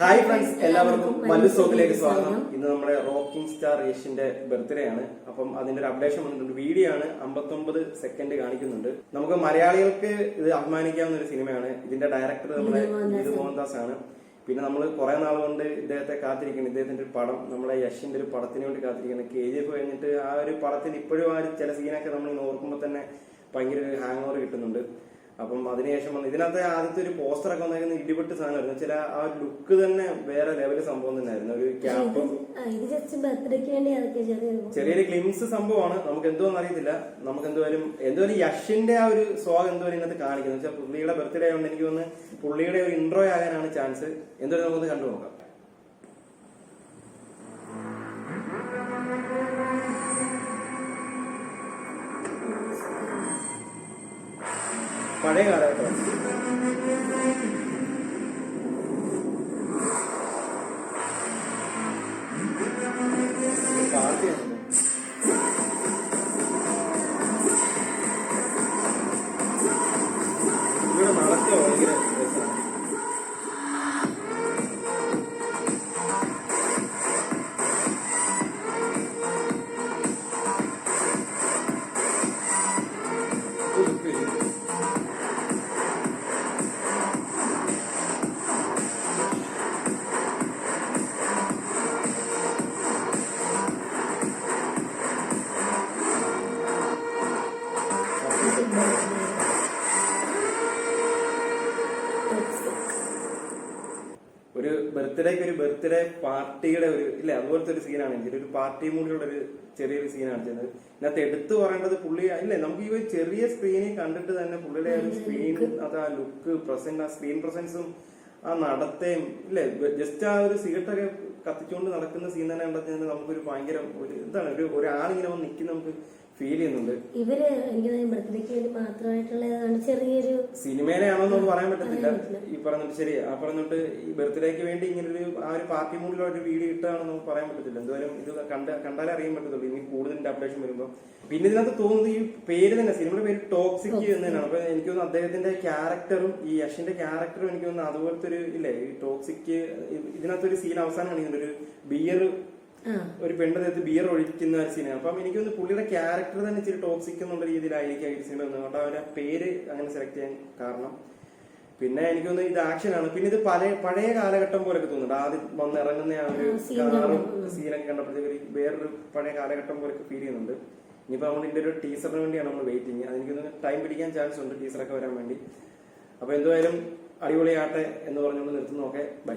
Hi friends, എല്ലാവർക്കും മല്ലു സോക്കിലേക്ക് സ്വാഗതം. ഇന്ന് നമ്മുടെ റോക്കിംഗ് സ്റ്റാർ യേശിന്റെ ബർത്ത്ഡേ ആണ്. അപ്പം അതിന്റെ ഒരു അപ്ഡേഷൻ വന്നിട്ടുണ്ട്. വീഡിയോ ആണ്, 59 സെക്കൻഡ് കാണിക്കുന്നുണ്ട്. നമുക്ക് മലയാളികൾക്ക് ഇത് അഭിമാനിക്കാവുന്ന ഒരു സിനിമയാണ്. ഇതിന്റെ ഡയറക്ടർ നമ്മുടെ ഇത് മോഹൻദാസ് ആണ്. പിന്നെ നമ്മൾ കുറെ നാൾ കൊണ്ട് ഇദ്ദേഹത്തെ കാത്തിരിക്കണം. ഇദ്ദേഹത്തിന്റെ ഒരു പടം, നമ്മുടെ യഷിന്റെ ഒരു പടത്തിന് വേണ്ടി കാത്തിരിക്കണം. KGF കഴിഞ്ഞിട്ട് ആ ഒരു പടത്തിൽ ഇപ്പോഴും ആ ചില സീനൊക്കെ നമ്മൾ ഓർക്കുമ്പോൾ തന്നെ ഭയങ്കര ഒരു ഹാങ് ഓവർ കിട്ടുന്നുണ്ട്. അപ്പം അതിനുശേഷം വന്ന് ഇതിനകത്ത് ആദ്യത്തെ ഒരു പോസ്റ്ററൊക്കെ വന്നേക്കുന്ന ഇടിപെട്ട് സാധനമായിരുന്നു. ചില ആ ലുക്ക് തന്നെ വേറെ ലെവല് സംഭവം തന്നെയായിരുന്നു. ഒരു ക്യാപ്പ്, ചെറിയൊരു ഗ്ലിംസ് സംഭവമാണ്. നമുക്ക് എന്തോന്ന് അറിയത്തില്ല. നമുക്ക് എന്തായാലും യഷിന്റെ ആ ഒരു സ്വാഗ് എന്തോ ഇതിനകത്ത് കാണിക്കുന്നത് വെച്ചാൽ പുള്ളിയുടെ ബർത്ത്ഡേ ആയതുകൊണ്ട് എനിക്ക് തോന്നുന്നു പുള്ളിയുടെ ഒരു ഇൻട്രോ ആകാനാണ് ചാൻസ്. എന്തായാലും നമുക്കൊന്ന് കണ്ടു നോക്കാം. പഴയ കാലഘട്ടം പാർട്ടിയാണ്. ഇവിടെ നടക്കുക ഭയങ്കര രസമാണ്. ഒരു ബർത്ത്ഡേ പാർട്ടിയുടെ ഒരു ഇല്ല അതുപോലത്തെ ഒരു സീനാണ്. എനിക്ക് ഒരു പാർട്ടി മൂഡിയുള്ള ഒരു ചെറിയൊരു സീനാണ് ചെയ്യുന്നത്. ഇതിനകത്ത് എടുത്തു പറയേണ്ടത് പുള്ളി ഇല്ലേ, നമുക്ക് ഈ ഒരു ചെറിയ സ്ക്രീനിൽ കണ്ടിട്ട് തന്നെ പുള്ളിയുടെ ഒരു സ്ക്രീൻ, അത് ആ ലുക്ക് പ്രസന്റ്, ആ സ്ക്രീൻ പ്രസൻസും ആ നടത്തേം ഇല്ലേ, ജസ്റ്റ് ആ ഒരു സിഗരറ്റൊക്കെ കത്തിച്ചുകൊണ്ട് നടക്കുന്ന സീൻ തന്നെ കണ്ടെത്തി നമുക്കൊരു ഭയങ്കര ഒരു എന്താണ് ഒരാളിങ്ങനെ വന്ന് നിൽക്കുന്ന നമുക്ക് ഫീൽ ചെയ്യുന്നുണ്ട്. ഇവര് എനിക്ക് ബർത്ത്ഡേക്ക് വേണ്ടി മാത്രമായിട്ടുള്ള ചെറിയൊരു സിനിമയിലാണോന്ന് പറയാൻ പറ്റത്തില്ല. ഈ പറഞ്ഞിട്ട് ശരി, ആ പറഞ്ഞിട്ട് ഈ ബർത്ത്ഡേക്ക് വേണ്ടി ഇങ്ങനെ ഒരു ആ ഒരു പാർട്ടി മൂഡിലുള്ള ഒരു വീഡിയോ ഇട്ടാണെന്ന് നമുക്ക് പറയാൻ പറ്റത്തില്ല. എന്തായാലും ഇത് കണ്ടാലേ അറിയാൻ പറ്റത്തുള്ളൂ. ഇനി കൂടുതൽ അപ്ഡേഷൻ വരുമ്പോൾ പിന്നെ ഇതിനകത്ത് തോന്നുന്നത് ഈ പേര് തന്നെ, സിനിമയുടെ പേര് ടോക്സിക് എന്ന് തന്നെയാണ്. അപ്പൊ എനിക്ക് തോന്നുന്നു അദ്ദേഹത്തിന്റെ ക്യാരക്ടറും ഈ യഷിന്റെ ക്യാരക്ടറും എനിക്ക് തോന്നുന്നു അതുപോലത്തെ ഒരു ഇല്ലേ ഈ ടോക്സിക്. ഇതിനകത്തൊരു സീൻ അവസാനം കാണിക്കുന്നുണ്ട്, ഒരു ബിയർ, ഒരു പെണ്ണിനകത്ത് ബിയർ ഒഴിക്കുന്ന ഒരു സീനാണ്. അപ്പം എനിക്കൊന്ന് പുള്ളിയുടെ ക്യാരക്ടർ തന്നെ ഇച്ചിരി ടോക്സിക് എന്നുള്ള രീതിയിലായിരിക്കും ഈ സിനിമ വന്നത്. അതുകൊണ്ട് അവരുടെ പേര് അങ്ങനെ സെലക്ട് ചെയ്യാൻ കാരണം. പിന്നെ എനിക്കൊന്ന് ഇത് ആക്ഷനാണ്. പിന്നെ ഇത് പഴയ കാലഘട്ടം പോലൊക്കെ തോന്നുന്നുണ്ട്. ആദ്യം വന്നിറങ്ങുന്ന ആ ഒരു കാറും സീനൊക്കെ കണ്ടപ്പോഴത്തേക്ക് വേറൊരു പഴയ കാലഘട്ടം പോലൊക്കെ ഫീൽ ചെയ്യുന്നുണ്ട്. ഇനിയിപ്പോ നമ്മൾ ഇതിന്റെ ഒരു ടീസറിന് വേണ്ടിയാണ് നമ്മൾ വെയിറ്റിംഗ്. അതെനിക്കൊന്ന് ടൈം പിടിക്കാൻ ചാൻസ് ഉണ്ട് ടീസറൊക്കെ വരാൻ വേണ്ടി. അപ്പൊ എന്തായാലും അടിപൊളിയാട്ടെ എന്ന് പറഞ്ഞുകൊണ്ട് നിർത്തുന്നു. Okay, by.